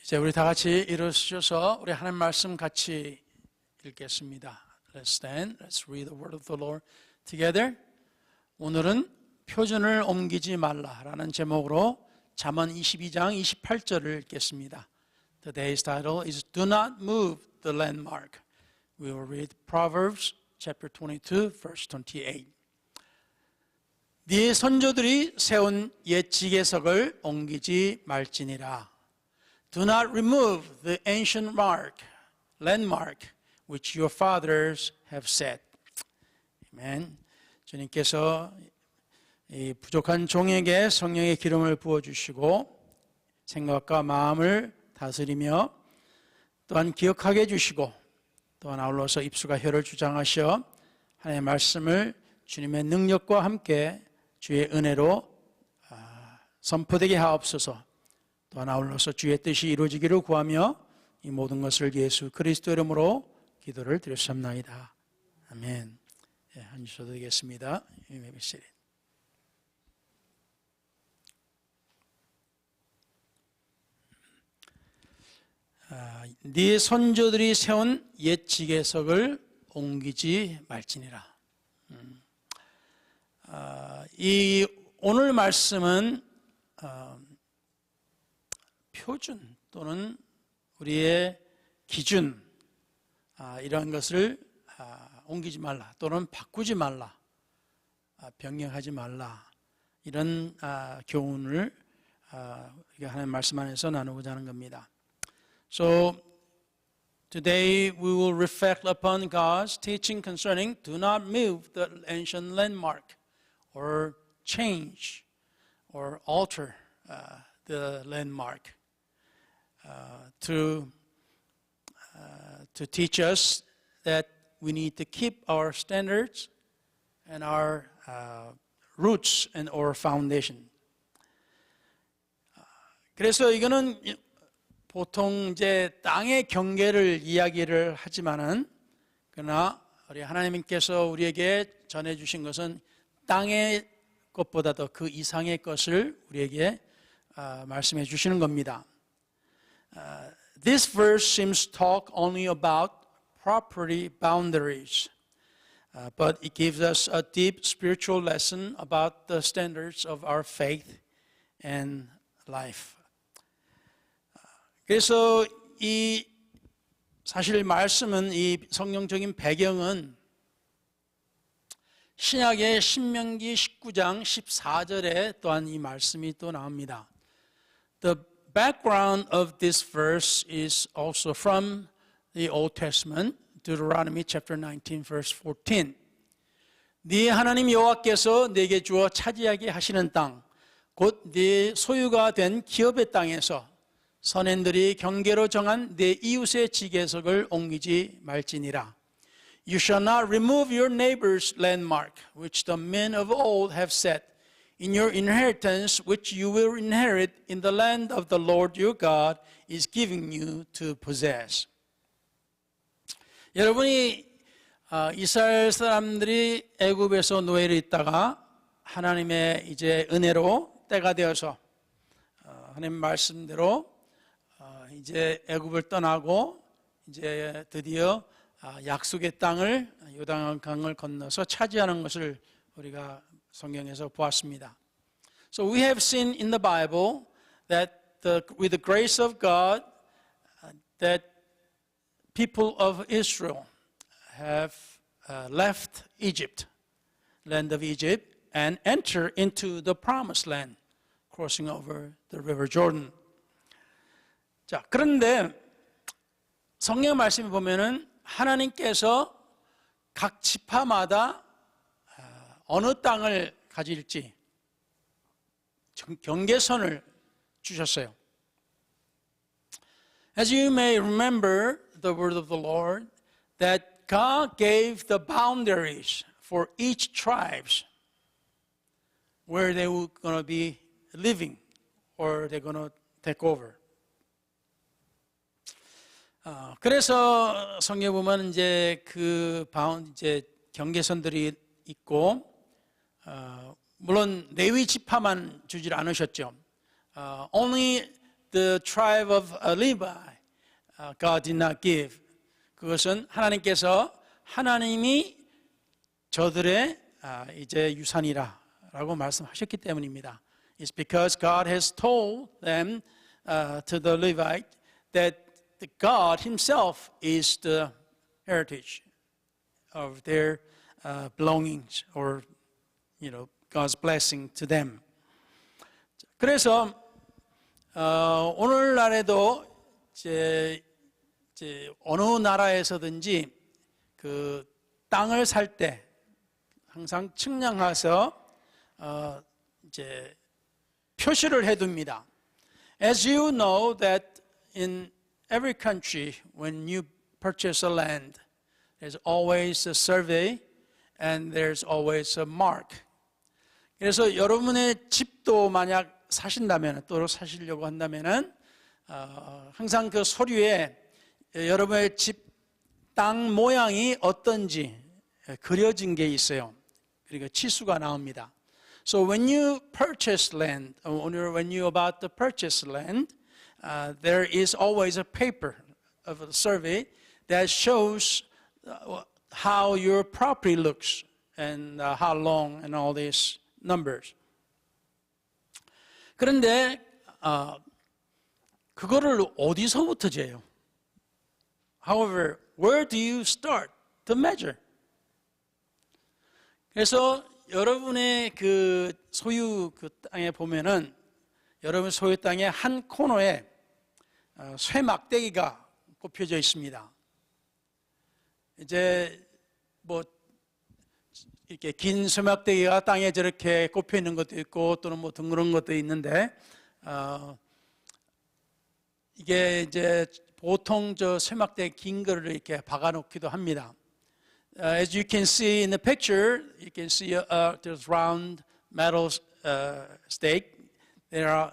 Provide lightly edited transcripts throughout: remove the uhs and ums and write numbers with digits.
이제 우리 다 같이 일어서셔서 우리 하나님 말씀 같이 읽겠습니다. Let's stand. Let's read the word of the Lord together. 오늘은 표준을 옮기지 말라라는 제목으로 잠언 22장 28절을 읽겠습니다. Today's title is Do not move the landmark. We will read Proverbs chapter 22 verse 28. 네 선조들이 세운 옛 지계석을 옮기지 말지니라. Do not remove the ancient landmark, which your fathers have set. 아멘. 주님께서 이 부족한 종에게 성령의 기름을 부어주시고 생각과 마음을 다스리며 또한 기억하게 해주시고 또한 아울러서 입술과 혀를 주장하셔 하나님의 말씀을 주님의 능력과 함께 주의 은혜로 선포되게 하옵소서. 또한 아울러서 주의 뜻이 이루어지기를 구하며 이 모든 것을 예수 그리스도 이름으로 기도를 드렸습니다. 아멘. 예, 앉으셔도 되겠습니다. 네 선조들이 세운 옛 지계석을 옮기지 말지니라. 이 오늘 말씀은 표준 또는 우리의 기준 이런 것을 옮기지 말라 또는 바꾸지 말라 변경하지 말라 이런 교훈을 하나님 말씀 안에서 나누고자 하는 겁니다. So today we will reflect upon God's teaching concerning do not move the ancient landmark or change or alter the landmark. To teach us that we need to keep our standards and our roots and our foundation. 그래서 이거는 보통 이제 땅의 경계를 이야기를 하지만은 그러나 우리 하나님께서 우리에게 전해주신 것은 땅의 것보다도 그 이상의 것을 우리에게 말씀해 주시는 겁니다. This verse seems to talk only about property boundaries, but it gives us a deep spiritual lesson about the standards of our faith and life. 그래서 이 사실 말씀은 이 성경적인 배경은 신약의 신명기 19장 14절에 또한 이 말씀이 또 나옵니다. The background of this verse is also from the Old Testament, Deuteronomy chapter 19 verse 14. 네 하나님 여호와께서 네게 주어 차지하게 하시는 땅, 곧 네 소유가 된 기업의 땅에서 선인들이 경계로 정한 네 이웃의 지계석을 옮기지 말지니라. You shall not remove your neighbor's landmark, which the men of old have set, in your inheritance, which you will inherit in the land of the Lord your God is giving you to possess. 여러분이 이스라엘 사람들이 애굽에서 노예로 있다가 하나님의 이제 은혜로 때가 되어서 하나님 말씀대로 이제 애굽을 떠나고 이제 드디어 약속의 땅을 요단강을 건너서 차지하는 것을 우리가 성경에서 보았습니다. So we have seen in the Bible that with the grace of God that people of Israel have left Egypt, land of Egypt, and enter into the promised land, crossing over the river Jordan. 자, 그런데 성경 말씀에 보면은 하나님께서 각 지파마다 어느 땅을 가질지 경계선을 주셨어요. As you may remember the word of the Lord, that God gave the boundaries for each tribes where they were going to be living or they're going to take over. 그래서 성경에 보면 이제 이제 경계선들이 있고, 물론 레위 지파만 주질 않으셨죠. Only the tribe of Levi, God did not give. 그것은 하나님이 저들의 이제 유산이라라고 말씀하셨기 때문입니다. It's because God has told them to the Levite that God Himself is the heritage of their belongings, or God's blessing to them. 그래서 오늘날에도 이제 어느 나라에서든지 그 땅을 살 때 항상 측량해서 이제 표시를 해둡니다. As you know that in every country when you purchase a land, there's always a survey and there's always a mark. 그래서 여러분의 집도 만약 사신다면, 또 사시려고 한다면은 항상 그 서류에 여러분의 집 땅 모양이 어떤지 그려진 게 있어요. 그러니까 치수가 나옵니다. So when you purchase land, or when you about to purchase land, there is always a paper of a survey that shows how your property looks and how long and all these numbers. 그런데 그거를 어디서부터 재요? However, where do you start to measure? 그래서 여러분의 그 소유 그 땅에 보면은 여러분 소유 땅의 한 코너에 쇠막대기가 꼽혀져 있습니다. 이제 뭐 이렇게 긴 쇠막대기가 땅에 저렇게 꼽혀 있는 것도 있고 또는 뭐 둥그런 것도 있는데 이게 이제 보통 저 쇠막대기 긴 거를 이렇게 박아 놓기도 합니다. As you can see in the picture, you can see there's round metal stake. They are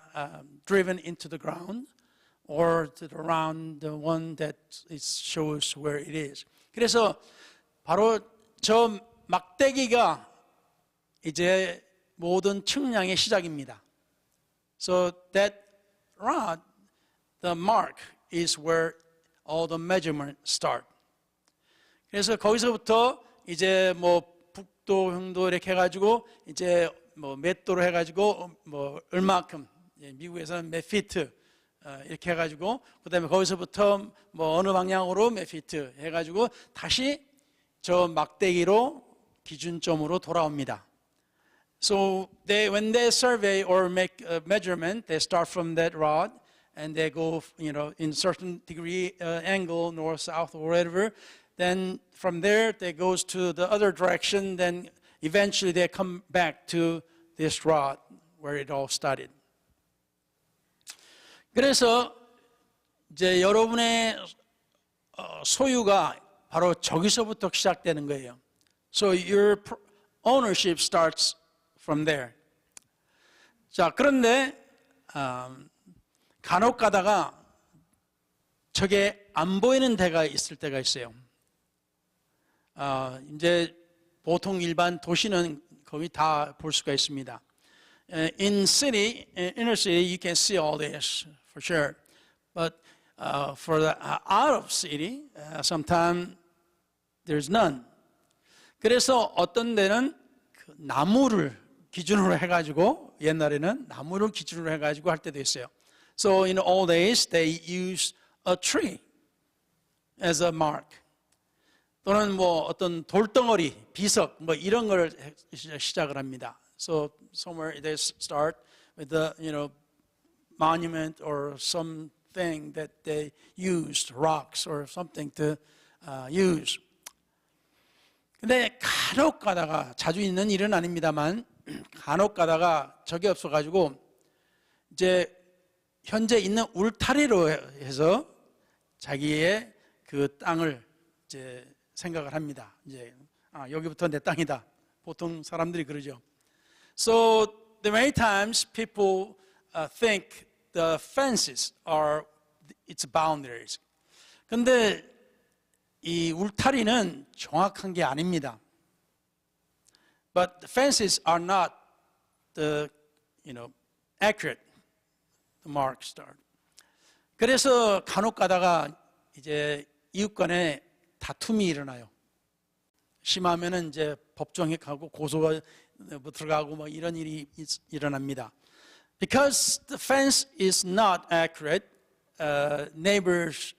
driven into the ground, or to the round the one that it shows where it is. 그래서 바로 저 막대기가 이제 모든 측량의 시작입니다. So that rod, the mark, is where all the measurements start. 그래서 거기서부터 이제 뭐 북도, 흥도 이렇게 해가지고 이제 뭐 몇 도로 해가지고 뭐 얼마큼, 미국에서는 몇 피트 이렇게 해가지고 그다음에 거기서부터 뭐 어느 방향으로 몇 피트 해가지고 다시 저 막대기로 기준점으로 돌아옵니다. So when they survey or make a measurement, they start from that rod and they go, in certain degree angle, north, south, or whatever. Then from there, they goes to the other direction. Then eventually they come back to this rod where it all started. 그래서 이제 여러분의 소유가 바로 저기서부터 시작되는 거예요. So your ownership starts from there. 자, 그런데 간혹 가다가 저게 안 보이는 데가 있을 때가 있어요. 이제 보통 일반 도시는 거의 다 볼 수가 있습니다. In city, inner city, you can see all this for sure. But for the out of city, sometimes there's none. 그래서 어떤 데는 그 나무를 기준으로 해가지고 옛날에는 나무를 기준으로 해가지고 할 때도 있어요. So in old days, they use a tree as a mark. 또는 뭐 어떤 돌덩어리, 비석, 뭐 이런 걸 시작을 합니다. So somewhere they start with the, monument or something that they used, rocks or something to use. 근데 간혹 가다가, 자주 있는 일은 아닙니다만, 간혹 가다가 적이 없어가지고, 이제 현재 있는 울타리로 해서 자기의 그 땅을 이제 생각을 합니다. 이제 여기부터 내 땅이다. 보통 사람들이 그러죠. So many times people think the fences are its boundaries. 근데 이 울타리는 정확한 게 아닙니다. But the fences are not the accurate mark start. 그래서 간혹 가다가 이제 이웃 간에 다툼이 일어나요. 심하면은 이제 법정에 가고 고소가 들어가고 뭐 이런 일이 일어납니다. Because the fence is not accurate, neighbors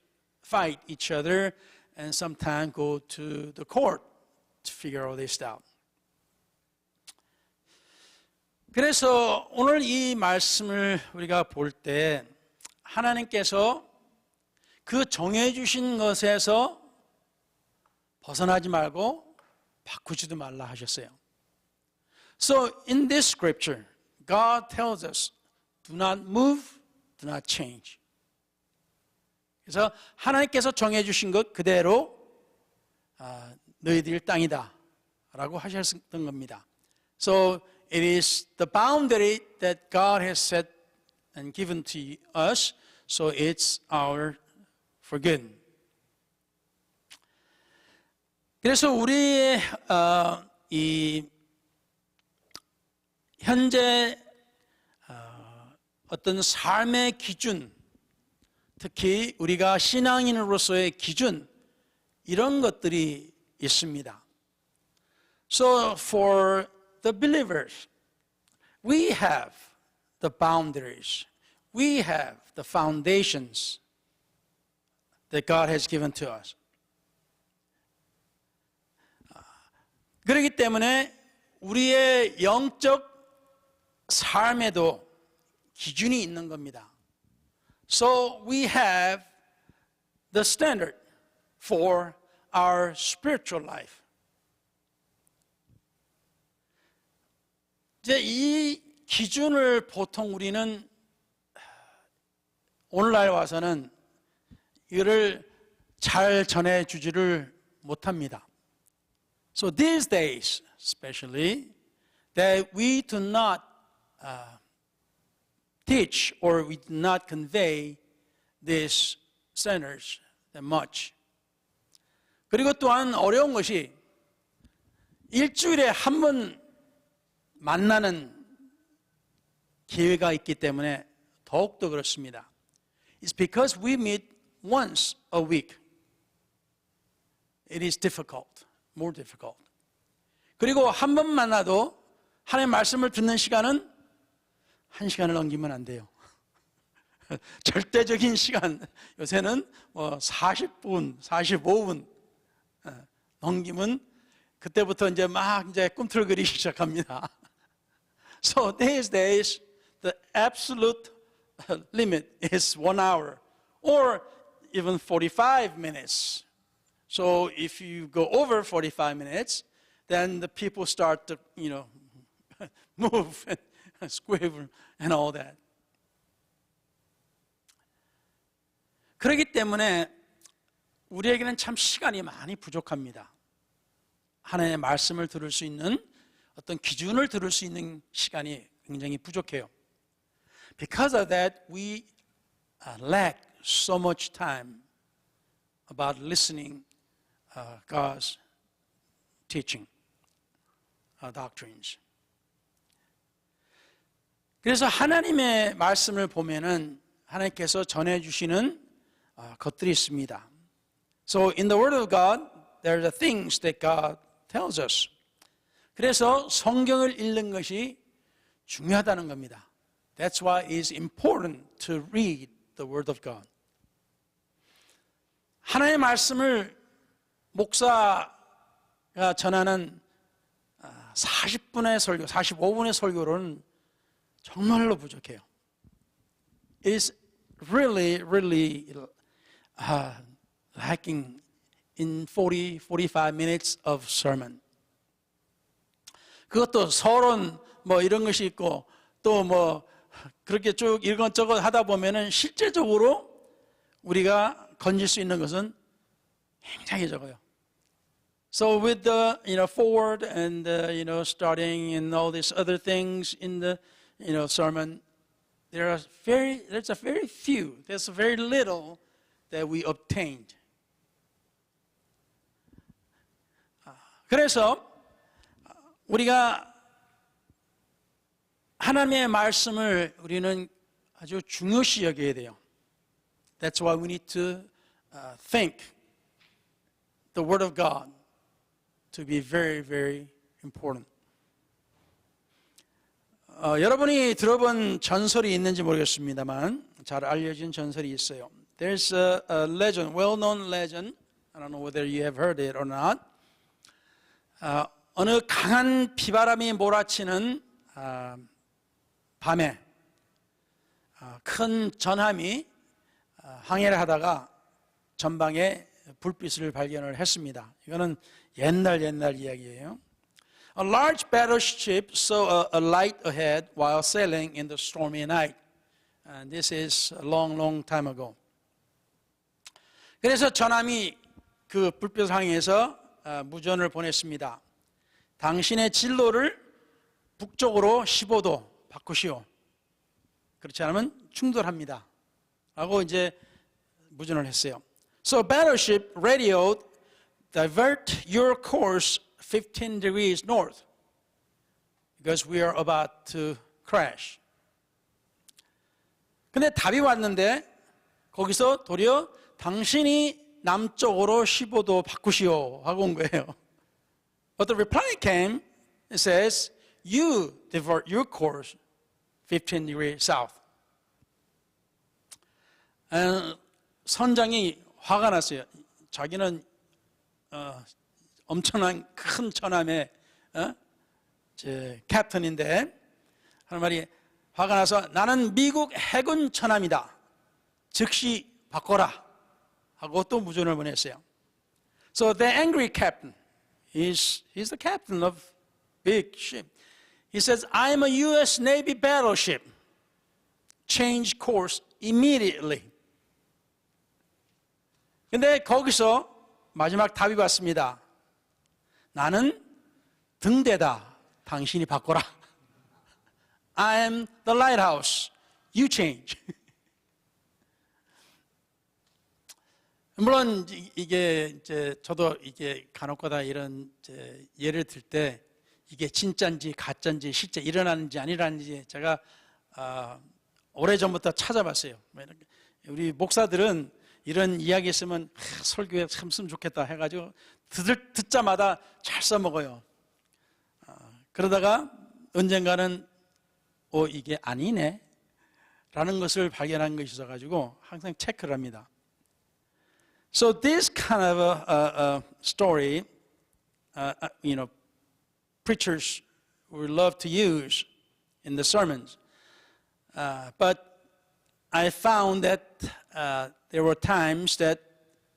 fight each other and sometimes go to the court to figure all this out. 그래서 오늘 이 말씀을 우리가 볼 때 하나님께서 그 정해 주신 것에서 벗어나지 말고 바꾸지도 말라 하셨어요. So in this scripture, God tells us, do not move, do not change. 그래서 하나님께서 정해 주신 것 그대로 너희들 땅이다 라고 하셨던 겁니다. So it is the boundary that God has set and given to us, so it's our for good. 그래서 우리의 이 현재 어떤 삶의 기준, 특히 우리가 신앙인으로서의 기준, 이런 것들이 있습니다. So for the believers, we have the boundaries, we have the foundations that God has given to us. 그렇기 때문에 우리의 영적 삶에도 기준이 있는 겁니다. So we have the standard for our spiritual life. 이제 이 기준을 보통 우리는 오늘날 와서는 이거를 잘 전해주지를 못합니다. So these days, especially, that we do not teach or we do not convey these standards that much. 그리고 또한 어려운 것이 일주일에 한 번 만나는 기회가 있기 때문에 더욱더 그렇습니다. It's because we meet once a week. It is difficult, more difficult. 그리고 한 번 만나도 하나님의 말씀을 듣는 시간은 1시간을 넘기면 안 돼요. 절대적인 시간, 요새는 뭐 40분, 45분 넘기면 그때부터 이제 막 이제 꿈틀거리기 시작합니다. So these days, the absolute limit is 1 hour or even 45 minutes. So if you go over 45 minutes, then the people start to, move and squiver and all that. 그렇기 때문에 우리에게는 참 시간이 많이 부족합니다. 하나님의 말씀을 들을 수 있는 어떤 기준을 들을 수 있는 시간이 굉장히 부족해요. Because of that, we lack so much time about listening God's teaching, doctrines. 그래서 하나님의 말씀을 보면은 하나님께서 전해주시는 것들이 있습니다. So in the Word of God, there are the things that God tells us. 그래서 성경을 읽는 것이 중요하다는 겁니다. That's why it's important to read the Word of God. 하나님의 말씀을 목사가 전하는 40분의 설교, 45분의 설교로는 정말로 부족해요. It is really lacking in 45 minutes of sermon. 그것도 서론 뭐 이런 것이 있고 또 뭐 그렇게 쭉 이것저것 하다 보면은 실제적으로 우리가 건질 수 있는 것은 굉장히 적어요. So with the forward and starting and all these other things in the sermon, there's a very few, there's very little that we obtained. 그래서 우리가 하나님의 말씀을 우리는 아주 중요시 여겨야 돼요. That's why we need to think the Word of God to be very, very important. 여러분이 들어본 전설이 있는지 모르겠습니다만 잘 알려진 전설이 있어요. There's a legend, well-known legend. I don't know whether you have heard it or not. 어느 강한 비바람이 몰아치는 밤에 큰 전함이 항해를 하다가 전방에 불빛을 발견을 했습니다. 이거는 옛날 이야기예요. A large battleship saw a light ahead while sailing in the stormy night. And this is a long time ago. 그래서 전함이 그 불빛 항해에서 무전을 보냈습니다. 당신의 진로를 북쪽으로 15도 바꾸시오. 그렇지 않으면 충돌합니다. 라고 이제 무전을 했어요. So battleship radioed, divert your course 15 degrees north because we are about to crash. 근데 답이 왔는데 거기서 도리어 당신이 남쪽으로 15도 바꾸시오 하고 온 거예요. But the reply came, it says, you divert your course 15 degrees south. 선장이 화가 났어요. 자기는 엄청난 큰 전함의 캡틴인데 하는 말이 화가 나서 나는 미국 해군 전함이다. 즉시 바꿔라 하고 또 무전을 보냈어요. So the angry captain, he's the captain of big ship. He says, I am a U.S. Navy battleship. Change course immediately. 근데 거기서 마지막 답이 왔습니다. 나는 등대다. 당신이 바꿔라. I am the lighthouse. You change. 물론 이게 이제 저도 이게 간혹가다 이런 이제 예를 들 때 이게 진짜인지 가짜인지 실제 일어나는지 아니라는지 제가 오래전부터 찾아봤어요. 우리 목사들은 이런 이야기 있으면 설교에 참 쓰면 좋겠다 해가지고 듣자마다 잘 써먹어요. 그러다가 언젠가는 이게 아니네 라는 것을 발견한 것이 있어가지고 항상 체크를 합니다. So this kind of a story, preachers would love to use in the sermons. But I found that there were times that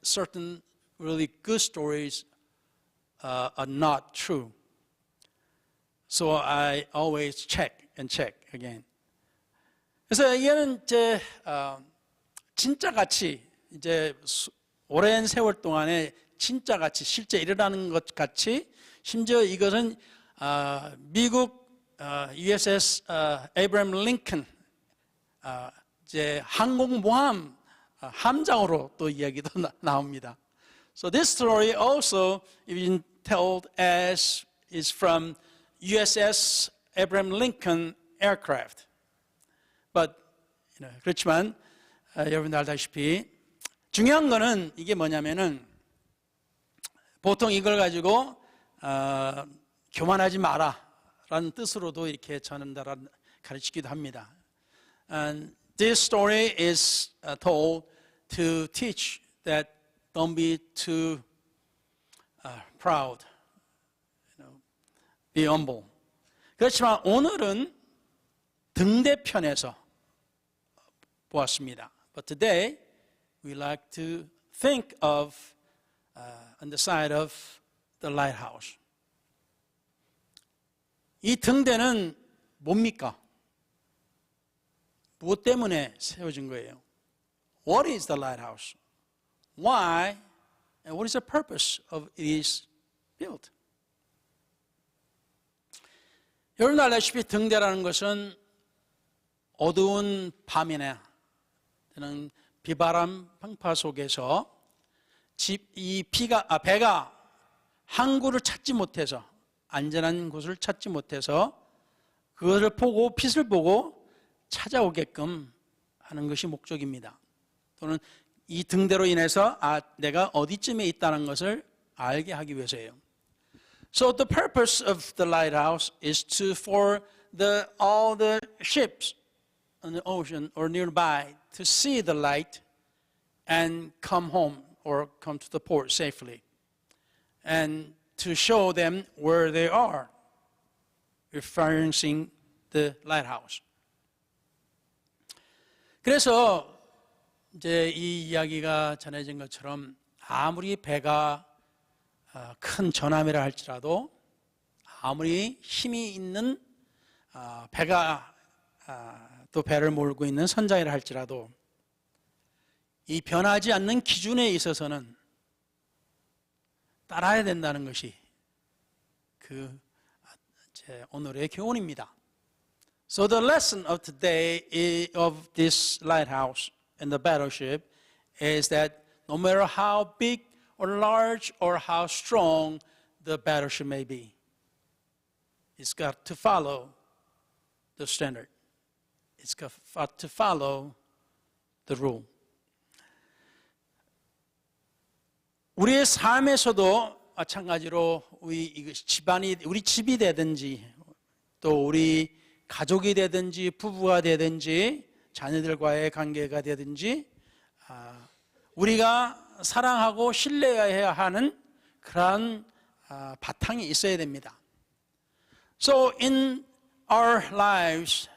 certain really good stories are not true. So I always check again. 그래서 이거는 이제 진짜 같이 이제 오랜 세월 동안에 진짜 같이 실제 일어나는 것 같이 심지어 이것은 미국 USS 에이브러햄 링컨 이제 항공모함 함장으로 또 이야기도 나옵니다. So this story also is told as is from USS Abraham Lincoln aircraft. But 그렇지만 여러분들 알다시피 중요한 거는 이게 뭐냐면은 보통 이걸 가지고 교만하지 마라라는 뜻으로도 이렇게 전한다라 가르치기도 합니다. And this story is told to teach that don't be too proud, be humble. 그렇지만 오늘은 등대편에서 보았습니다. But today we like to think of on the side of the lighthouse. 이 등대는 뭡니까? 무엇 때문에 세워진 거예요? What is the lighthouse? Why? And what is the purpose of it is built? 여러분 알다시피 등대라는 것은 어두운 밤이나 또는 비바람 풍파 속에서 배가 항구를 찾지 못해서 안전한 곳을 찾지 못해서 그것을 보고 빛을 보고 찾아오게끔 하는 것이 목적입니다. 또는 이 등대로 인해서 내가 어디쯤에 있다는 것을 알게 하기 위해서예요. So the purpose of the lighthouse is for all the ships on the ocean or nearby to see the light and come home or come to the port safely, and to show them where they are, referencing the lighthouse. 그래서 이제 이 이야기가 전해진 것처럼 아무리 배가 큰 전함이라 할지라도, 아무리 힘이 있는 배가 또 배를 몰고 있는 선장이라 할지라도, 이 변하지 않는 기준에 있어서는 따라야 된다는 것이 제 오늘의 교훈입니다. So the lesson of today of this lighthouse and the battleship is that no matter how big or large or how strong the battleship may be, it's got to follow the standard. It's got to follow the rule. 우리의 삶에서도 마찬가지로 우리 집이 되든지 또 우리 가족이 되든지 부부가 되든지 자녀들과의 관계가 되든지 우리가 사랑하고 신뢰해야 하는 그러한 바탕이 있어야 됩니다. So in our lives,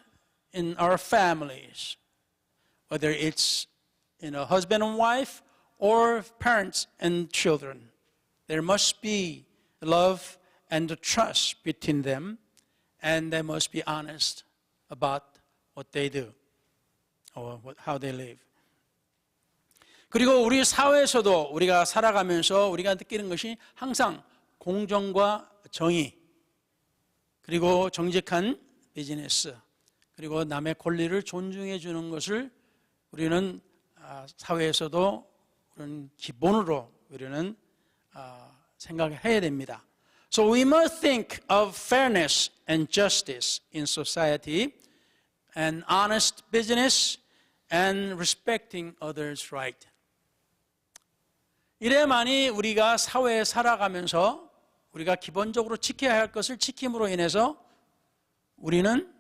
in our families, whether it's husband and wife or parents and children, there must be love and trust between them, and they must be honest about what they do or how they live. 그리고 우리 사회에서도 우리가 살아가면서 우리가 느끼는 것이 항상 공정과 정의, 그리고 정직한 비즈니스, 그리고 남의 권리를 존중해 주는 것을 우리는 사회에서도 그런 기본으로 우리는 생각해야 됩니다. So we must think of fairness and justice in society, and honest business, and respecting others' right. 이래야만이 우리가 사회에 살아가면서 우리가 기본적으로 지켜야 할 것을 지킴으로 인해서 우리는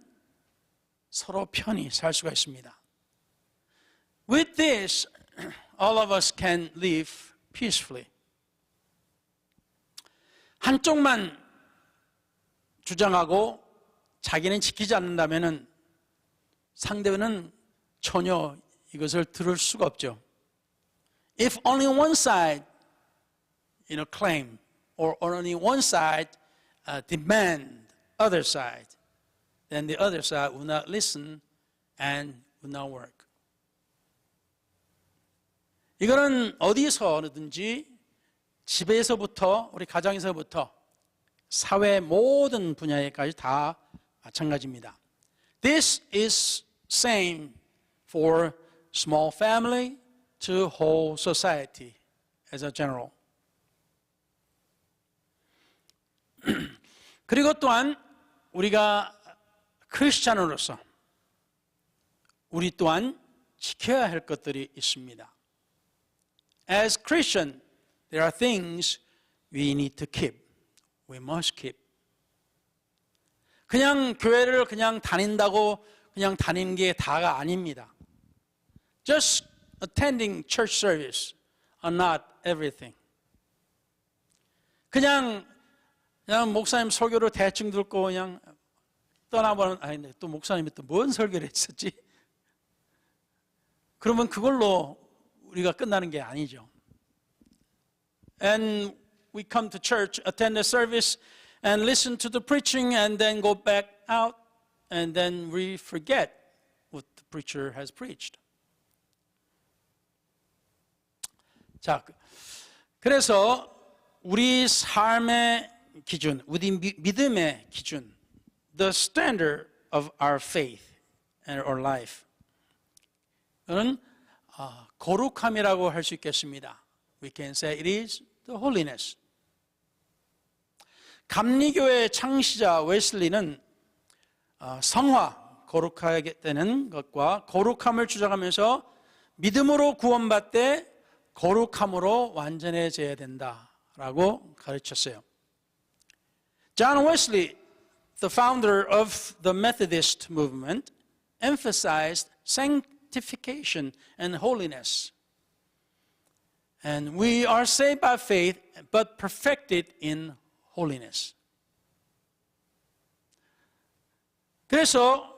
서로 편히 살 수가 있습니다. With this, all of us can live peacefully. 한쪽만 주장하고 자기는 지키지 않는다면 상대는 전혀 이것을 들을 수가 없죠. If only one side, claim, or only one side demand other side, then the other side will not listen and will not work. 이거는 어디서든지 집에서부터 우리 가정에서부터 사회 모든 분야에까지 다 마찬가지입니다. This is same for small family to whole society as a general. 그리고 또한 우리가 크리스찬으로서 우리 또한 지켜야 할 것들이 있습니다. As Christian, there are things we need to keep. We must keep. 그냥 교회를 그냥 다닌다고 그냥 다니는 게 다가 아닙니다. Just attending church service are not everything. 그냥 목사님 설교를 대충 듣고 그냥 떠나버리는, 또 목사님이 또 뭔 설교를 했었지? 그러면 그걸로 우리가 끝나는 게 아니죠. And we come to church, attend the service, and listen to the preaching, and then go back out, and then we forget what the preacher has preached. 자, 그래서 우리 삶의 기준, 우리 믿음의 기준, the standard of our faith and our life, 는 거룩함이라고 할 수 있겠습니다. We can say it is the holiness. 감리교의 창시자 웨슬리는 성화, 거룩하게 되는 것과 거룩함을 주장하면서 믿음으로 구원받되 거룩함으로 완전해져야 된다라고 가르쳤어요. John Wesley, the founder of the Methodist movement, emphasized sanctification and holiness. And we are saved by faith, but perfected in holiness. 그래서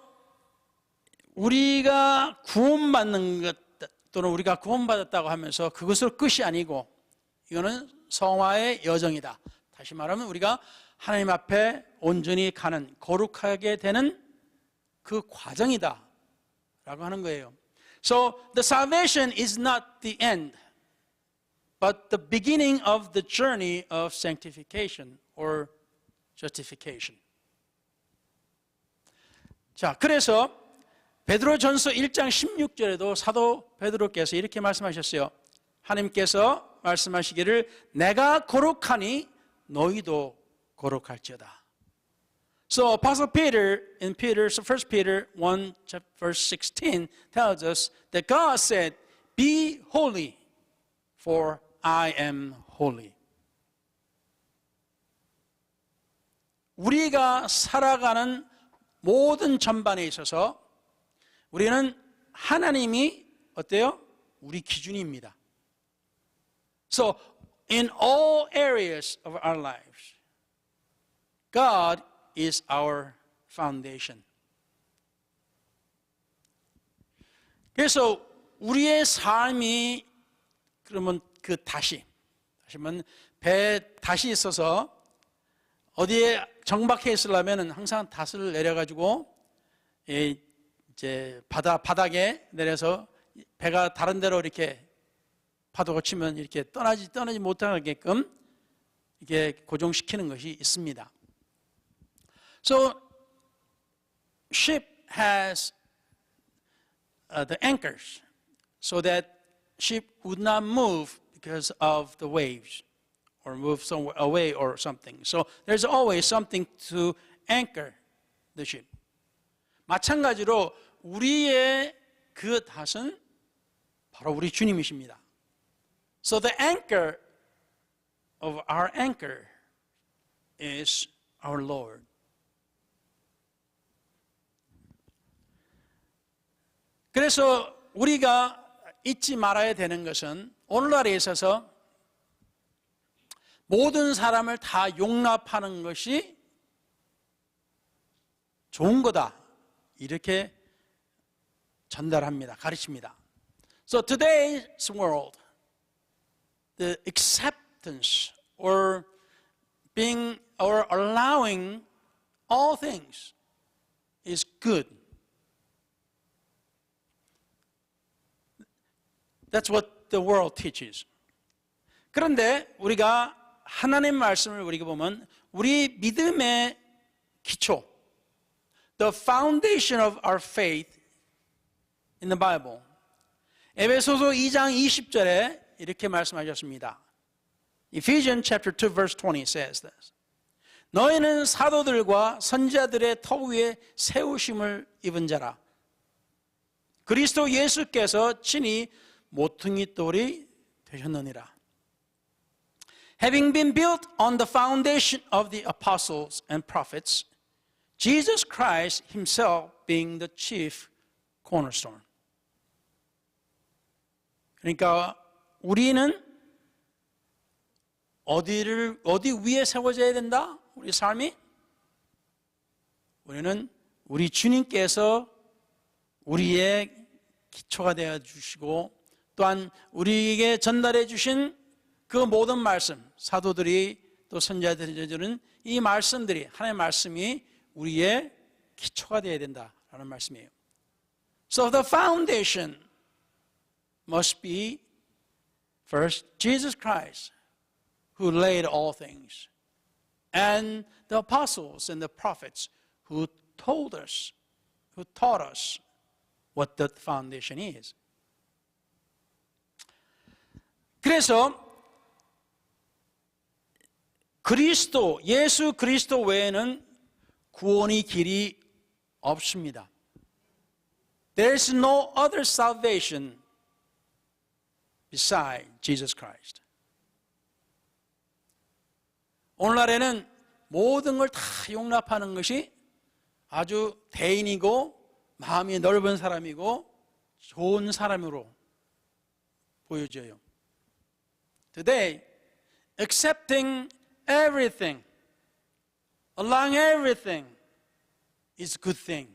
우리가 구원받는 것 또는 우리가 구원받았다고 하면서 그것을 끝이 아니고 이거는 성화의 여정이다. 다시 말하면 우리가 하나님 앞에 온전히 가는 거룩하게 되는 그 과정이다 라고 하는 거예요. So the salvation is not the end, but the beginning of the journey of sanctification or justification. 자, 그래서 베드로전서 1장 16절에도 사도 베드로께서 이렇게 말씀하셨어요. 하나님께서 말씀하시기를 내가 거룩하니 너희도 거룩할지어다. So Apostle Peter in 1 Peter 1 verse 16 tells us that God said, "Be holy, for I am holy." 우리가 살아가는 모든 전반에 있어서 우리는 하나님이 어때요? 우리 기준입니다. So in all areas of our lives, God is our foundation. 그래서 우리의 삶이 그러면 그 다시면 배에 다시 있어서 어디에 정박해 있으려면 항상 닷을 내려가지고 이제 바닥에 내려서 배가 다른 데로 이렇게 파도가 치면 이렇게 떠나지 못하게끔 이렇게 고정시키는 것이 있습니다. So ship has the anchors so that ship would not move because of the waves or move somewhere away or something. So there's always something to anchor the ship. 마찬가지로 우리의 그 닷은 바로 우리 주님이십니다. So the anchor of our anchor is our Lord. 그래서 우리가 잊지 말아야 되는 것은 오늘날에 있어서 모든 사람을 다 용납하는 것이 좋은 거다. 이렇게 전달합니다. 가르칩니다. So today's world, the acceptance or being or allowing all things is good. That's what the world teaches. 그런데 우리가 하나님 말씀을 우리가 보면 우리 믿음의 기초, the foundation of our faith in the Bible. 에베소서 2장 20절에 이렇게 말씀하셨습니다. Ephesians chapter 2 verse 20 says this. 너희는 사도들과 선지자들의 터 위에 세우심을 입은 자라. 그리스도 예수께서 친히 모퉁이 돌이 되셨느니라. Having been built on the foundation of the apostles and prophets, Jesus Christ himself being the chief cornerstone. 그러니까 우리는 어디 위에 세워져야 된다? 우리 삶이? 우리는 우리 주님께서 우리의 기초가 되어 주시고 또한 우리에게 전달해 주신 그 모든 말씀, 사도들이 또 선지자들이 주는 이 말씀들이 하나님의 말씀이 우리의 기초가 되어야 된다라는 말씀이에요. So the foundation must be first Jesus Christ who laid all things and the apostles and the prophets who told us, who taught us what the foundation is. 그래서 예수 그리스도 외에는 구원의 길이 없습니다. There is no other salvation beside Jesus Christ. 오늘날에는 모든 걸 다 용납하는 것이 아주 대인이고 마음이 넓은 사람이고 좋은 사람으로 보여져요. Today, accepting everything, allowing everything is a good thing.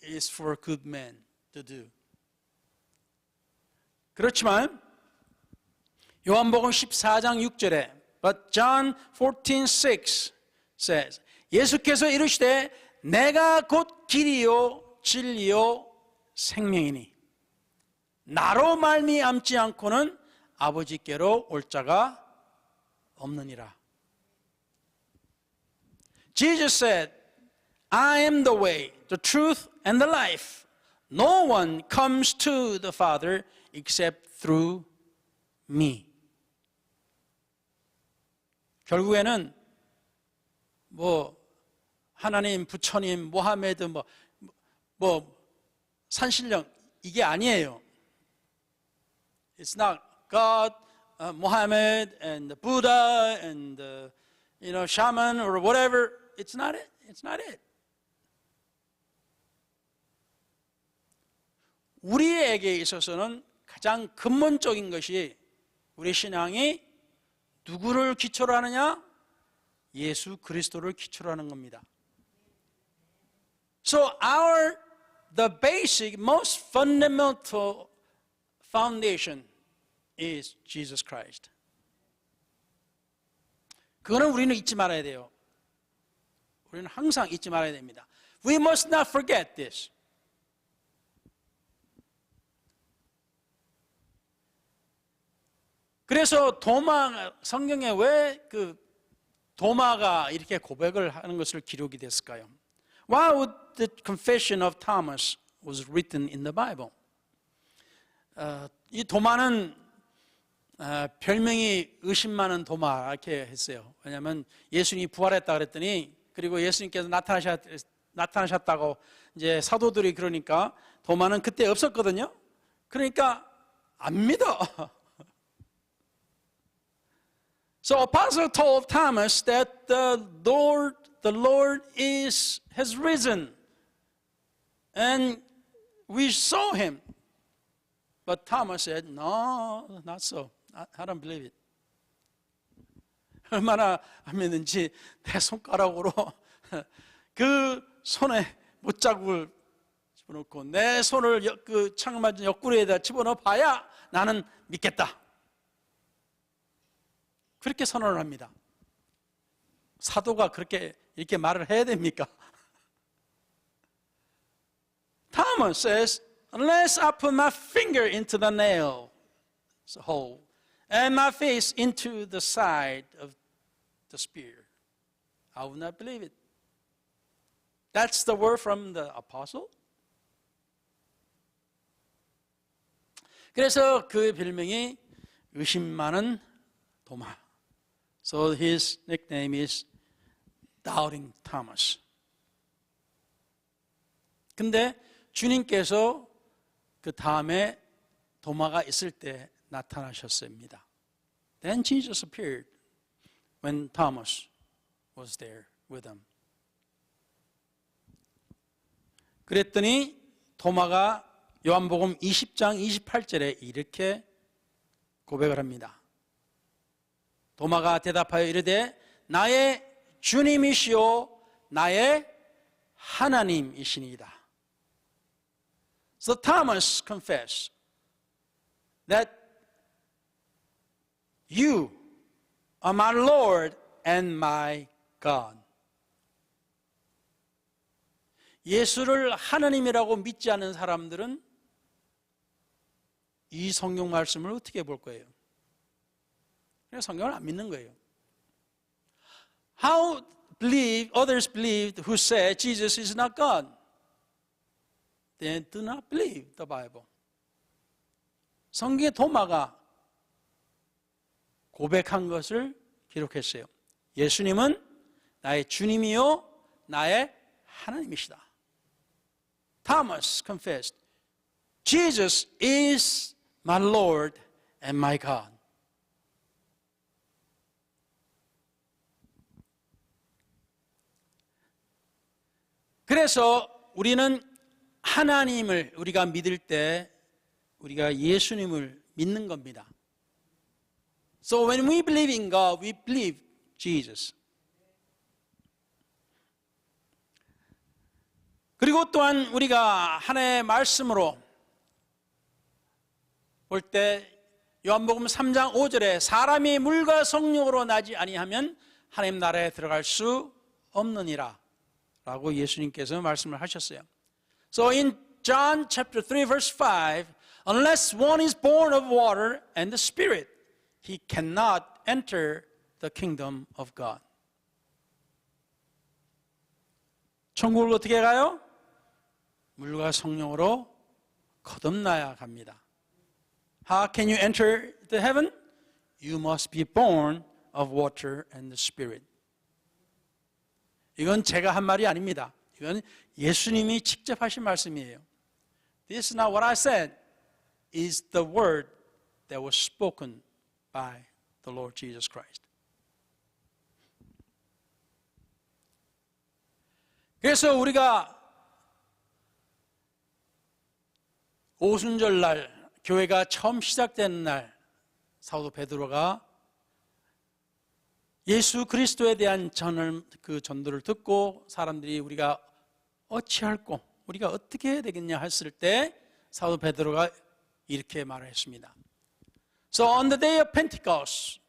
It is for a good man to do. 그렇지만 요한복음 14장 6절에 But John 14:6 says 예수께서 이르시되 내가 곧 길이요 진리요 생명이니 나로 말미암지 않고는 아버지께로 올 자가 없느니라. Jesus said, I am the way, the truth, and the life. No one comes to the Father except through me. 결국에는 하나님, 부처님, 모하메드, 산신령 이게 아니에요. It's not God, Muhammad, and the Buddha, and shaman or whatever. It's not it. It's not it. 우리에게 있어서는 가장 근본적인 것이 우리 신앙이 누구를 기초로 하느냐? 예수 그리스도를 기초로 하는 겁니다. So the basic, most fundamental foundation is Jesus Christ. 그거는 우리는 잊지 말아야 돼요. 우리는 항상 잊지 말아야 됩니다. We must not forget this. 그래서 성경에 왜 도마가 이렇게 고백을 하는 것을 기록이 됐을까요? Why would the confession of Thomas was written in the Bible? 이 도마는 별명이 의심 많은 도마 이렇게 했어요. 왜냐하면 예수님이 부활했다 그랬더니 그리고 예수님께서 나타나셨다고 이제 사도들이 그러니까 도마는 그때 없었거든요. 그러니까 안 믿어. So apostle told Thomas that the Lord has risen, and we saw him. But Thomas said, "No, not so. I don't believe it." 얼마나 안 믿는지 내 손가락으로 그 손에 못자국을 집어넣고 내 손을 그 창을 맞은 옆구리에다 집어넣어 봐야 나는 믿겠다. 그렇게 선언을 합니다. 사도가 이렇게 말을 해야 됩니까? Thomas says, unless I put my finger into the nail hole and my face into the side of the spear, I will not believe it. That's the word from the apostle. 그래서 그 별명이 의심 많은 도마. So his nickname is Doubting Thomas. 근데 주님께서 그 다음에 도마가 있을 때 나타나셨습니다. Then Jesus appeared when Thomas was there with them. 그랬더니 도마가 요한복음 20장 28절에 이렇게 고백을 합니다. 도마가 대답하여 이르되 나의 주님이시오 나의 하나님이시니이다. So Thomas confessed that you are my Lord and my God. 예수를 하나님이라고 믿지 않는 사람들은 이 성경 말씀을 어떻게 볼 거예요? 그냥 성경을 안 믿는 거예요. How others believed who said Jesus is not God? They do not believe the Bible. 성경의 도마가 고백한 것을 기록했어요. 예수님은 나의 주님이요 나의 하나님이시다. Thomas confessed, Jesus is my Lord and my God. 그래서 우리는 하나님을 우리가 믿을 때 우리가 예수님을 믿는 겁니다. So when we believe in God, we believe Jesus. 그리고 또한 우리가 하나님의 말씀으로 볼 때 요한복음 3장 5절에 사람이 물과 성령으로 나지 아니하면 하나님 나라에 들어갈 수 없느니라 라고 예수님께서 말씀을 하셨어요. So in John chapter 3 verse 5, unless one is born of water and the Spirit, he cannot enter the kingdom of God. 천국을 어떻게 가요? 물과 성령으로 거듭나야 갑니다. How can you enter the heaven? You must be born of water and the Spirit. 이건 제가 한 말이 아닙니다. 이건 예수님이 직접 하신 말씀이에요. This is not what I said. Is the word that was spoken by the Lord Jesus Christ. 그래서 우리가 오순절 날 교회가 처음 시작되는 날 사도 베드로가 예수 그리스도에 대한 전도를 듣고 사람들이 우리가 어찌할꼬 우리가 어떻게 해야 되겠냐 했을 때 사도 베드로가 이렇게 말했습니다. So on the day of Pentecost,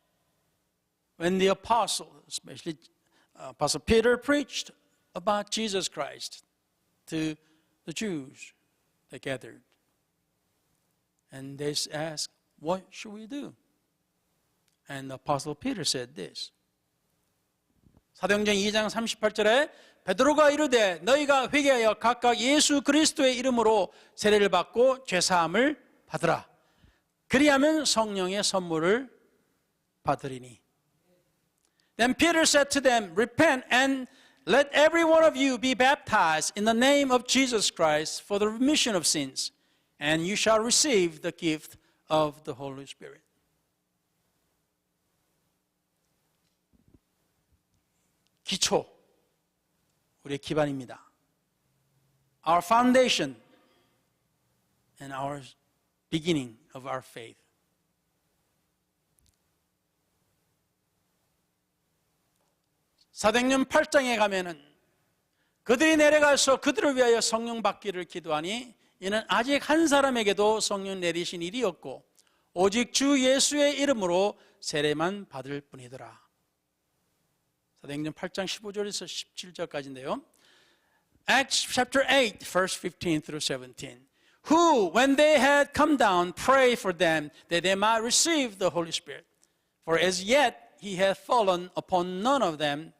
when the apostles, especially Apostle Peter preached about Jesus Christ to the Jews that gathered, and they asked, what should we do? And Apostle Peter said this. 사도행전 2장 38절에 베드로가 이르되 너희가 회개하여 각각 예수 그리스도의 이름으로 세례를 받고 죄사함을 받으라. 그리하면 성령의 선물을 받으리니. Then Peter said to them, repent and let every one of you be baptized in the name of Jesus Christ for the remission of sins, and you shall receive the gift of the Holy Spirit. 기초, 우리의 기반입니다. Our foundation and our beginning of our faith. 사도행전 8장에 가면은 그들이 내려가서 그들을 위하여 성령 받기를 기도하니 이는 아직 한 사람에게도 성령 내리신 일이 없고 오직 주 예수의 이름으로 세례만 받을 뿐이더라. 사도행전 8장 15절에서 17절까지인데요. Acts chapter 8, verse 15 through 17. Who, when they had come down, prayed for them that they might receive the Holy Spirit. For as yet he had fallen upon none of them.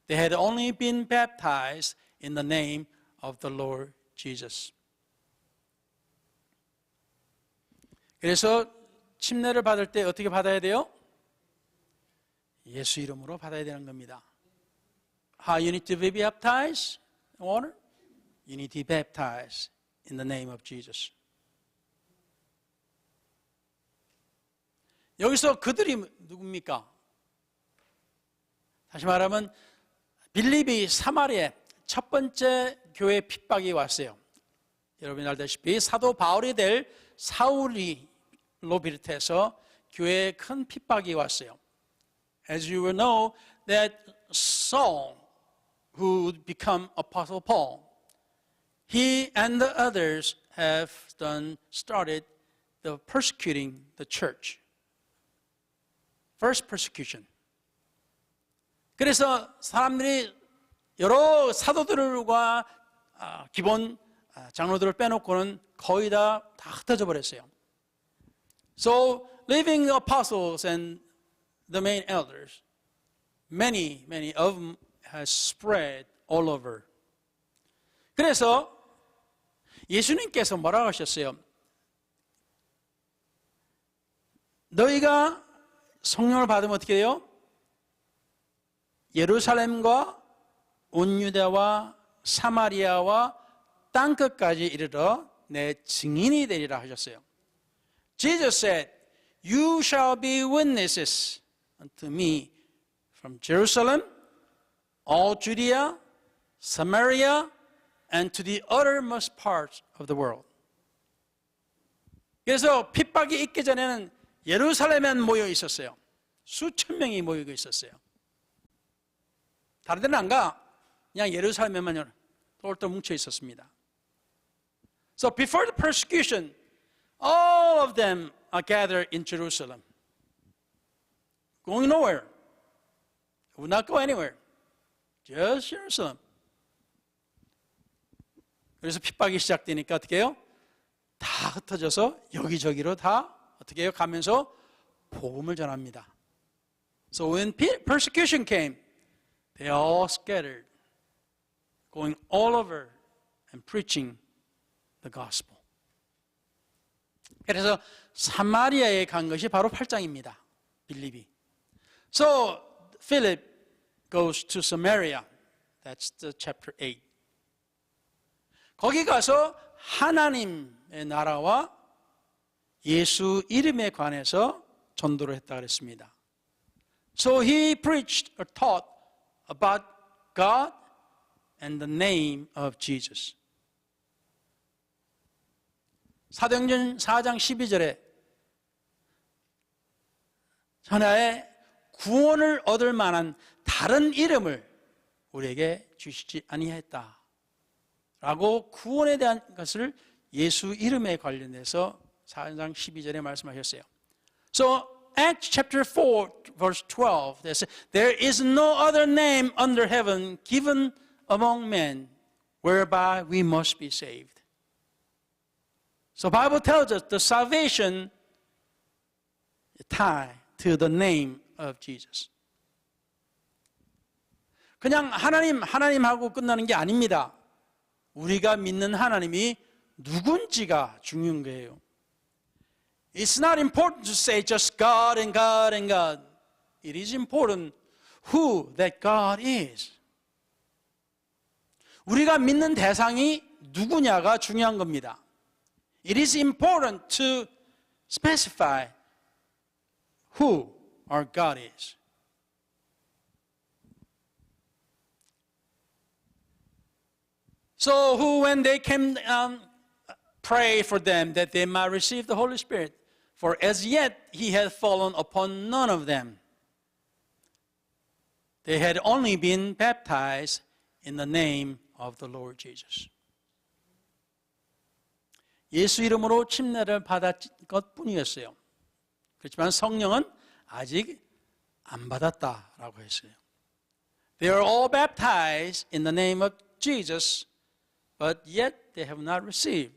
They had only been baptized in the name of the Lord Jesus. 그래서 침례를 받을 때 어떻게 받아야 돼요? 예수 이름으로 받아야 되는 겁니다. How you need to be baptized in water? You need to be baptized in the name of Jesus. 여기서 그들이 누굽니까? 다시 말하면 빌립이 사마리아에 첫 번째 교회 핍박이 왔어요. 여러분이 알다시피 사도 바울이 될 사울이로 비롯해서 교회에 큰 핍박이 왔어요. As you will know that Saul, who would become Apostle Paul, he and the others have started the persecuting the church. First persecution. 그래서 사람들이 여러 사도들과 기본 장로들을 빼놓고는 거의 다 흩어져 버렸어요. So leaving the apostles and the main elders, many of them has spread all over. 그래서 예수님께서 뭐라고 하셨어요? 너희가 성령을 받으면 어떻게 돼요? 예루살렘과 온 유대와 사마리아와 땅끝까지 이르러 내 증인이 되리라 하셨어요. Jesus said, "You shall be witnesses unto me from Jerusalem, all Judea, Samaria, and to the uttermost parts of the world." 그래서 핍박이 있기 전에는 예루살렘에만 모여 있었어요. 수천 명이 모이고 있었어요. 다른 데는 안 가. 그냥 예루살렘에만 똘똘 뭉쳐 있었습니다. So before the persecution, all of them are gathered in Jerusalem. Going nowhere. Would not go anywhere. Just Jerusalem. 그래서 핍박이 시작되니까 어떻게 해요? 다 흩어져서 여기저기로 다 어떻게 해요? 가면서 복음을 전합니다. So when persecution came, they all scattered, going all over and preaching the gospel. 그래서 사마리아에 간 것이 바로 8장입니다. 빌립이. So Philip goes to Samaria. That's the chapter 8. 거기 가서 하나님의 나라와 예수 이름에 관해서 전도를 했다 그랬습니다. So he preached or taught about God and the name of Jesus. 사도행전 4장 12절에 천하에 구원을 얻을 만한 다른 이름을 우리에게 주시지 아니했다 라고 구원에 대한 것을 예수 이름에 관련해서 4장 12절에 말씀하셨어요. So Acts chapter 4 verse 12 they say, "There is no other name under heaven given among men whereby we must be saved." So Bible tells us the salvation is tied to the name of Jesus. 그냥 하나님하고 끝나는 게 아닙니다. 우리가 믿는 하나님이 누군지가 중요한 거예요. It's not important to say just God and God and God. It is important who that God is. 우리가 믿는 대상이 누구냐가 중요한 겁니다. It is important to specify who our God is. So who, when they came, pray for them that they might receive the Holy Spirit, for as yet he had fallen upon none of them. They had only been baptized in the name of the Lord Jesus. 예수 이름으로 침례를 받았 것뿐이었어요. 그렇지만 성령은 아직 안 받았다라고 했어요. They are all baptized in the name of Jesus, but yet they have not received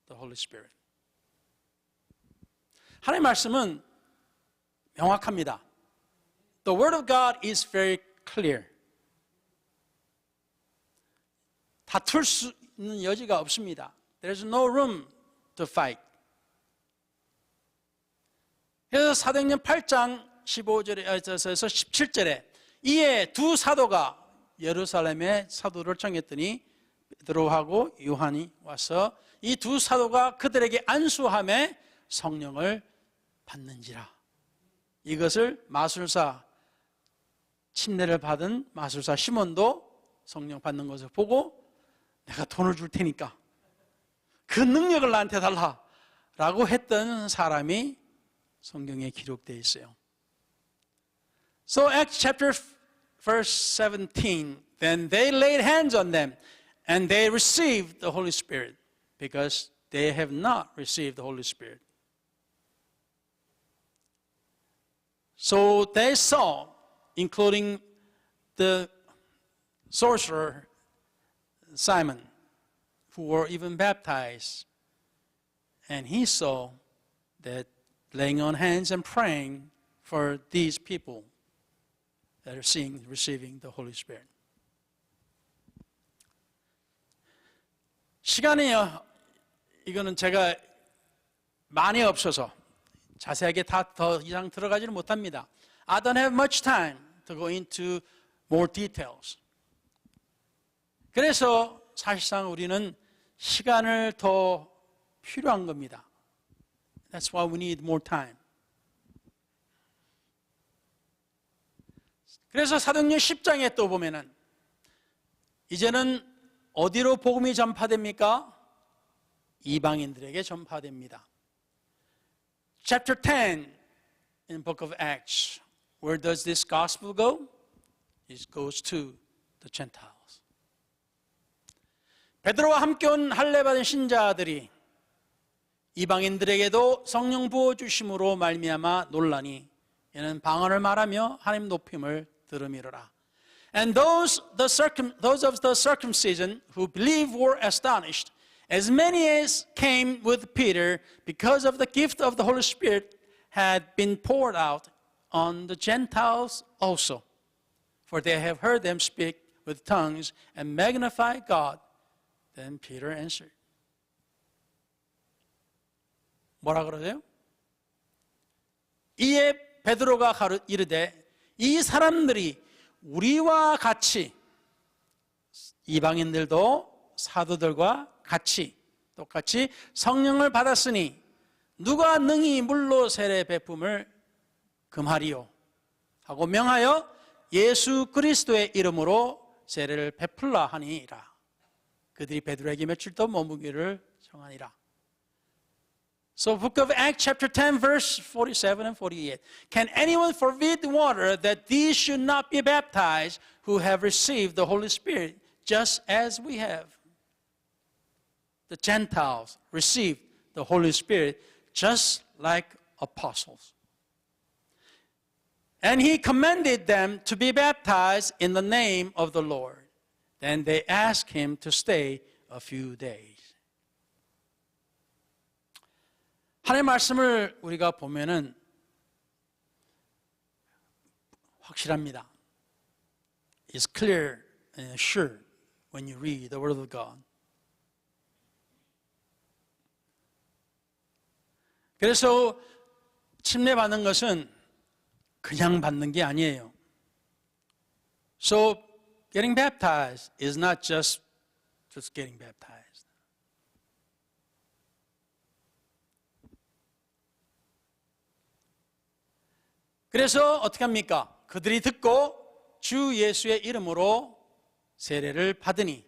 the Holy Spirit. 하나님의 말씀은 명확합니다. The Word of God is very clear. 다툴 수 있는 여지가 없습니다. There's no room to fight. 그래서 사도행전 8장 15절에서 17절에 이에 두 사도가 예루살렘에 사도를 청했더니 베드로하고 요한이 와서 이 두 사도가 그들에게 안수함에 성령을 받는지라. 이것을 마술사 침례를 받은 마술사 시몬도 성령 받는 것을 보고 내가 돈을 줄 테니까 그 능력을 나한테 달라라고 했던 사람이 성경에 기록되어 있어요. So Acts chapter verse 17, then they laid hands on them and they received the Holy Spirit because they have not received the Holy Spirit. So they saw, including the sorcerer Simon, who were even baptized, and he saw that laying on hands and praying for these people that are receiving the Holy Spirit. 시간이요. 이거는 제가 많이 없어서 자세하게 더 이상 들어가지는 못합니다. I don't have much time to go into more details. 그래서 사실상 우리는 시간을 더 필요한 겁니다. That's why we need more time. 그래서 사도행전 10장에 또 보면은 이제는 어디로 복음이 전파됩니까? 이방인들에게 전파됩니다. Chapter 10 in the book of Acts. Where does this gospel go? It goes to the Gentiles. 베드로와 함께 온 할례 받은 신자들이 이방인들에게도 성령 부어 주심으로 말미암아 놀라니 이는 방언을 말하며 하나님 높임을 들음이로라. And those of the circumcision who believed were astonished, as many as came with Peter, because of the gift of the Holy Spirit had been poured out on the Gentiles also. For they have heard them speak with tongues and magnify God. Then Peter answered. 뭐라 그러세요? 이에 베드로가 이르되 이 사람들이 우리와 같이 이방인들도 사도들과 같이 똑같이 성령을 받았으니 누가 능히 물로 세례 베품을 금하리요 하고 명하여 예수 그리스도의 이름으로 세례를 베풀라 하니라. 그들이 베드로에게 며칠 더 머무기를 청하니라. So book of Acts chapter 10 verse 47 and 48. Can anyone forbid water that these should not be baptized who have received the Holy Spirit just as we have? The Gentiles received the Holy Spirit just like apostles. And he commanded them to be baptized in the name of the Lord. Then they asked him to stay a few days. 하나님의 말씀을 우리가 보면은 확실합니다. It's clear and sure when you read the Word of God. 그래서 침례받는 것은 그냥 받는 게 아니에요. So getting baptized is not just getting baptized. 그래서 어떻게 합니까? 그들이 듣고 주 예수의 이름으로 세례를 받으니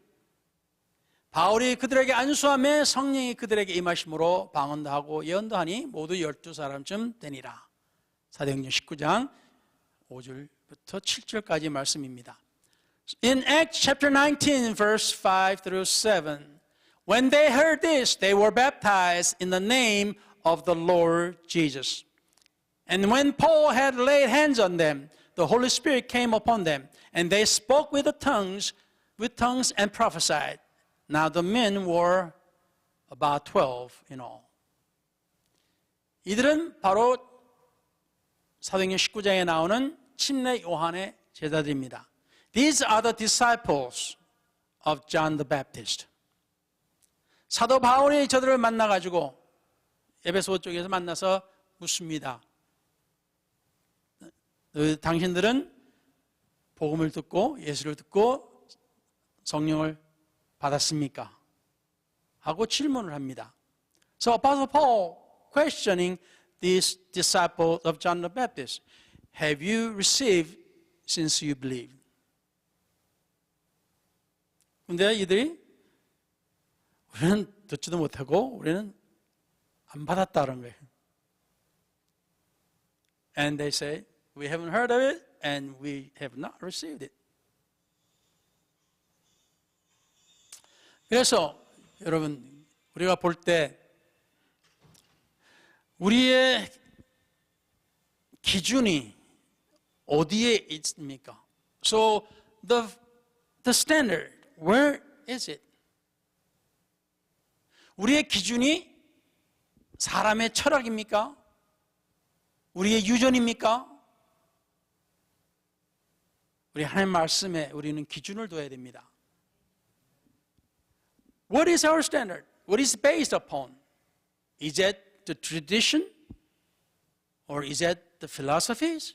바울이 그들에게 안수하며 성령이 그들에게 임하심으로 방언도 하고 예언도 하니 모두 12사람쯤 되니라. 사도행전 19장 5절부터 7절까지 말씀입니다. In Acts chapter 19 verse 5 through 7, when they heard this, they were baptized in the name of the Lord Jesus. And when Paul had laid hands on them, the Holy Spirit came upon them, and they spoke with tongues and prophesied. Now the men were about 12 in all. 이들은 바로 사도행전 19장에 나오는 침례 요한의 제자들입니다. These are the disciples of John the Baptist. 사도 바울이 저들을 만나가지고 에베소 쪽에서 만나서 묻습니다. 당신들은 복음을 듣고 예수를 듣고 성령을 받았습니까? 하고 질문을 합니다. So Apostle Paul questioning these disciples of John the Baptist, have you received since you believed? 근데 이들이 우리는 듣지도 못하고 우리는 안 받았다는 거예요. And they say, we haven't heard of it and we have not received it. 그래서 여러분 우리가 볼 때 우리의 기준이 어디에 있습니까? So the standard, where is it? 우리의 기준이 사람의 철학입니까? 우리의 유전입니까? 우리 하나님 말씀에 우리는 기준을 둬야 됩니다. What is our standard? What is based upon? Is it the tradition? Or is it the philosophies?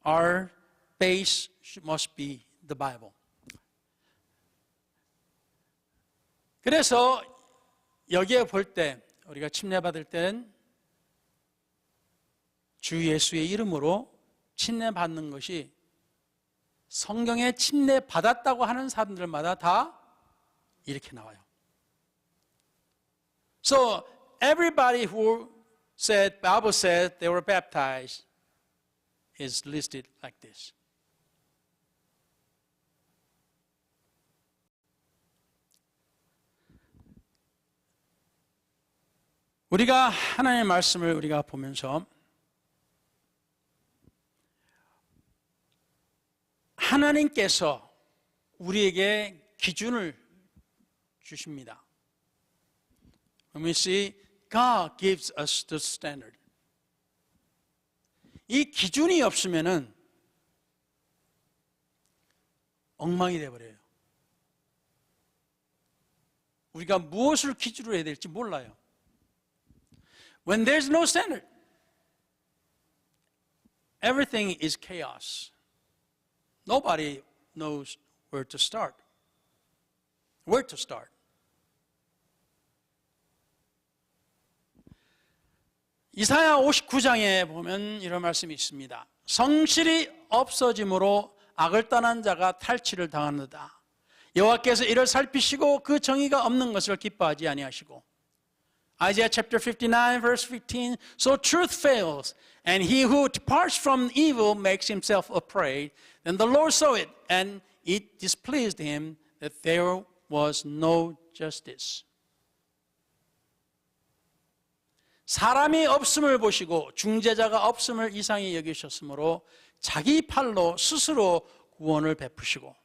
Our base must be the Bible. 그래서 여기에 볼 때 우리가 침례받을 때는 주 예수의 이름으로 침례받는 것이 성경에 침례받았다고 하는 사람들마다 다 이렇게 나와요. So everybody who said, Bible said they were baptized is listed like this. 우리가 하나님의 말씀을 우리가 보면서 하나님께서 우리에게 기준을 주십니다. When we see God gives us the standard. 이 기준이 없으면은 엉망이 되어버려요. 우리가 무엇을 기준으로 해야 될지 몰라요. When there's no standard, everything is chaos. Nobody knows where to start. Where to start. 이사야 59장에 보면 이런 말씀이 있습니다. 성실이 없어짐으로 악을 떠난 자가 탈취를 당하느다. 여호와께서 이를 살피시고 그 정의가 없는 것을 기뻐하지 아니하시고. Isaiah chapter 59 verse 15. So truth fails, and he who departs from evil makes himself a prey. Then the Lord saw it, and it displeased him that there was no justice. 사람이 없음을 보시고 중재자가 없음을 이상히 여기셨으므로 자기 팔로 스스로 구원을 베푸시고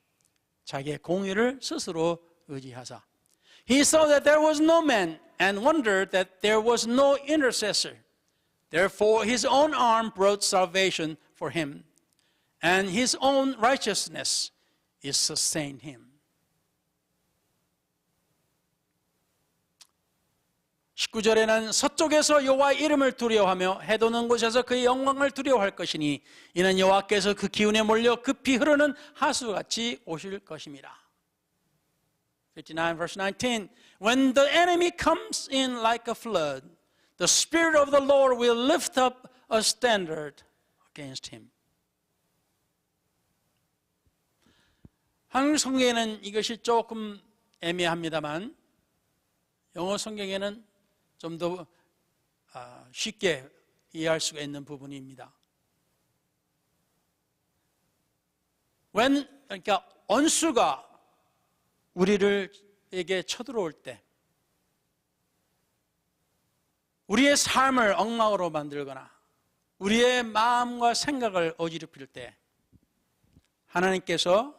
자기의 공의를 스스로 의지하사. He saw that there was no man and wondered that there was no intercessor. Therefore his own arm brought salvation for him, and his own righteousness is sustained him. 19절에는 서쪽에서 여호와의 이름을 두려워하며 해도는 곳에서 그의 영광을 두려워할 것이니 이는 여호와께서 그 기운에 몰려 급히 흐르는 하수같이 오실 것입니다. 59 verse 19. When the enemy comes in like a flood, the Spirit of the Lord will lift up a standard against him. 한국 성경에는 이것이 조금 애매합니다만 영어 성경에는 좀 더 쉽게 이해할 수가 있는 부분입니다. 그러니까 원수가 우리에게 쳐들어올 때 우리의 삶을 엉망으로 만들거나 우리의 마음과 생각을 어지럽힐 때 하나님께서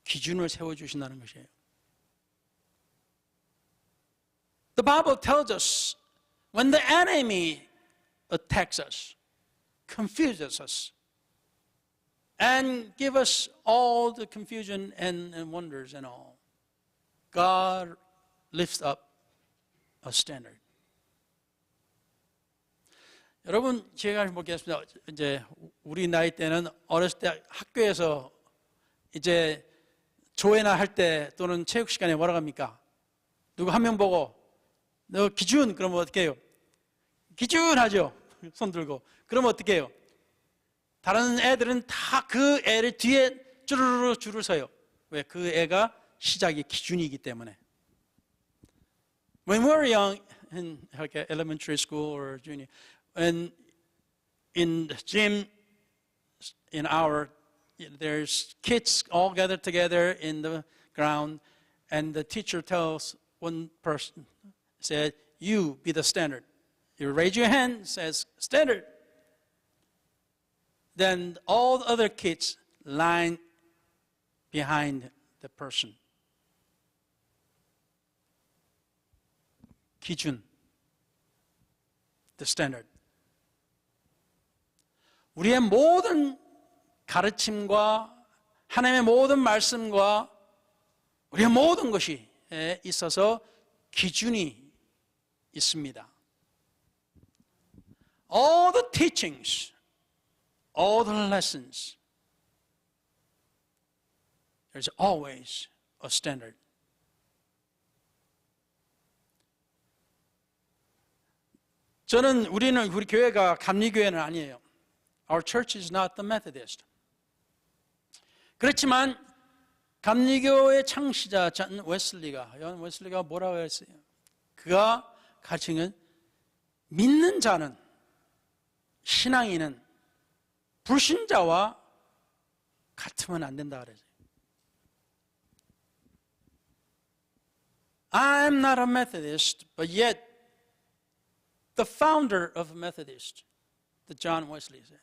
기준을 세워주신다는 것이에요. The Bible tells us when the enemy attacks us, confuses us, and give us all the confusion and wonders and all, God lifts up a standard. 여러분, 제가 보겠습니다. 이제 우리 나이 때는 어렸을 때 학교에서 이제 조회나 할 때 또는 체육 시간에 뭐라고 합니까? 누구 한 명 보고 너 기준 그러면 어떻게 해요? 기준하죠. 손 들고. 그러면 어떻게 해요? 다른 애들은 다 그 애를 뒤에 쭈르르 줄을 서요. 왜? 그 애가 시작이 기준이기 때문에. When we were young in elementary school or junior, and in the gym, there's kids all gathered together in the ground, and the teacher tells one person, said, you be the standard. You raise your hand, says, standard. Then all the other kids line behind the person. 기준, the standard. 우리의 모든 가르침과 하나님의 모든 말씀과 우리의 모든 것이 있어서 기준이 있습니다. All the teachings, all the lessons, there's always a standard. 우리 교회가 감리교회는 아니에요. Our church is not the Methodist. 그렇지만 감리교의 창시자 존 웨슬리가 뭐라고 했어요? 그가 가르치는 믿는 자는, 신앙인은 불신자와 같으면 안 된다 그러죠. I'm not a Methodist, but yet the founder of a Methodist, the John Wesley said,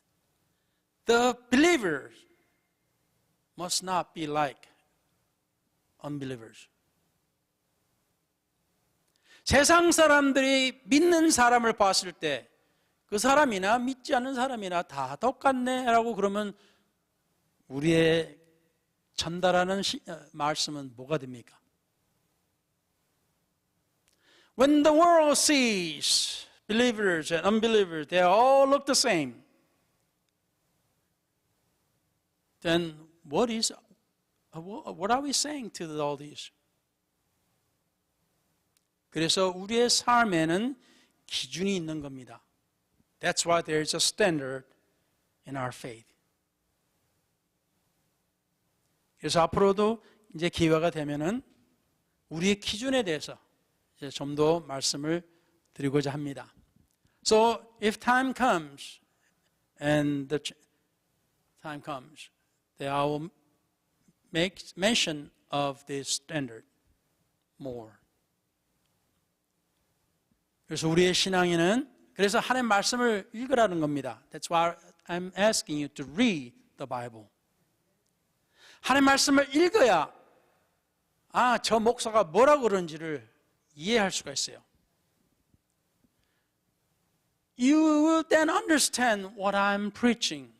the believers must not be like unbelievers. 세상 사람들이 믿는 사람을 봤을 때 그 사람이나 믿지 않는 사람이나 다 똑같네 라고 그러면 우리의 전달하는 말씀은 뭐가 됩니까? When the world sees believers and unbelievers, they all look the same. Then what are we saying to all these? 그래서 우리의 삶에는 기준이 있는 겁니다. That's why there is a standard in our faith. 그래서 앞으로도 이제 기회가 되면은 우리의 기준에 대해서 이제 좀 더 말씀을 드리고자 합니다. So if time comes, and the time comes, then I will make mention of this standard more. 그래서 우리의 신앙에는 그래서 하나님 말씀을 읽으라는 겁니다. That's why I'm asking you to read the Bible. 하나님 말씀을 읽어야 저 목사가 뭐라고 그런지를 이해할 수가 있어요. You will then understand what I'm preaching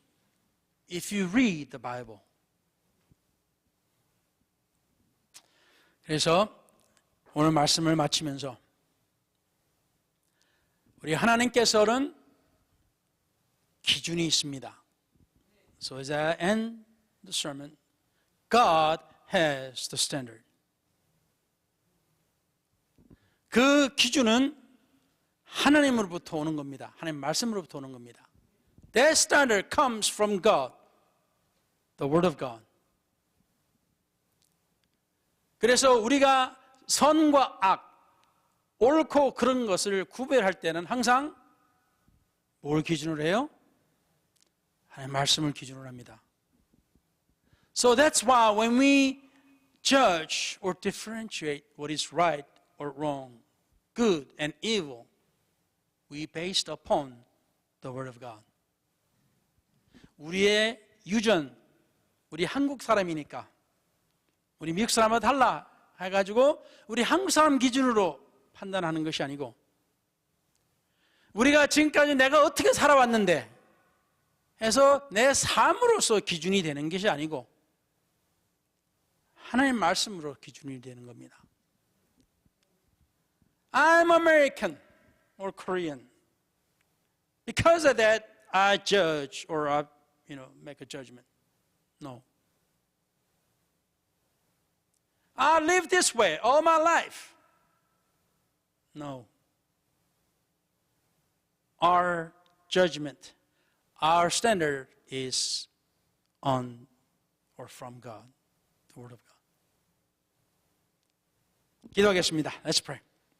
if you read the Bible. 그래서 오늘 말씀을 마치면서 우리 하나님께서는 기준이 있습니다. So as I end the sermon, God has the standard. 그 기준은 하나님으로부터 오는 겁니다. 하나님 말씀으로부터 오는 겁니다. That standard comes from God, the Word of God. 그래서 우리가 선과 악, 옳고 그런 것을 구별할 때는 항상 뭘 기준으로 해요? 하나님 말씀을 기준으로 합니다. So that's why when we judge or differentiate what is right or wrong, good and evil, we based upon the Word of God. 우리의 유전, 우리 한국 사람이니까 우리 미국 사람과 달라 해가지고 우리 한국 사람 기준으로 판단하는 것이 아니고 우리가 지금까지 내가 어떻게 살아왔는데 해서 내 삶으로서 기준이 되는 것이 아니고 하나님 말씀으로 기준이 되는 겁니다. I'm American or Korean. Because of that, I judge or I, make a judgment. No. I live this way all my life. No. Our judgment, our standard is on or from God, the Word of God. 기도하겠습니다. Let's pray.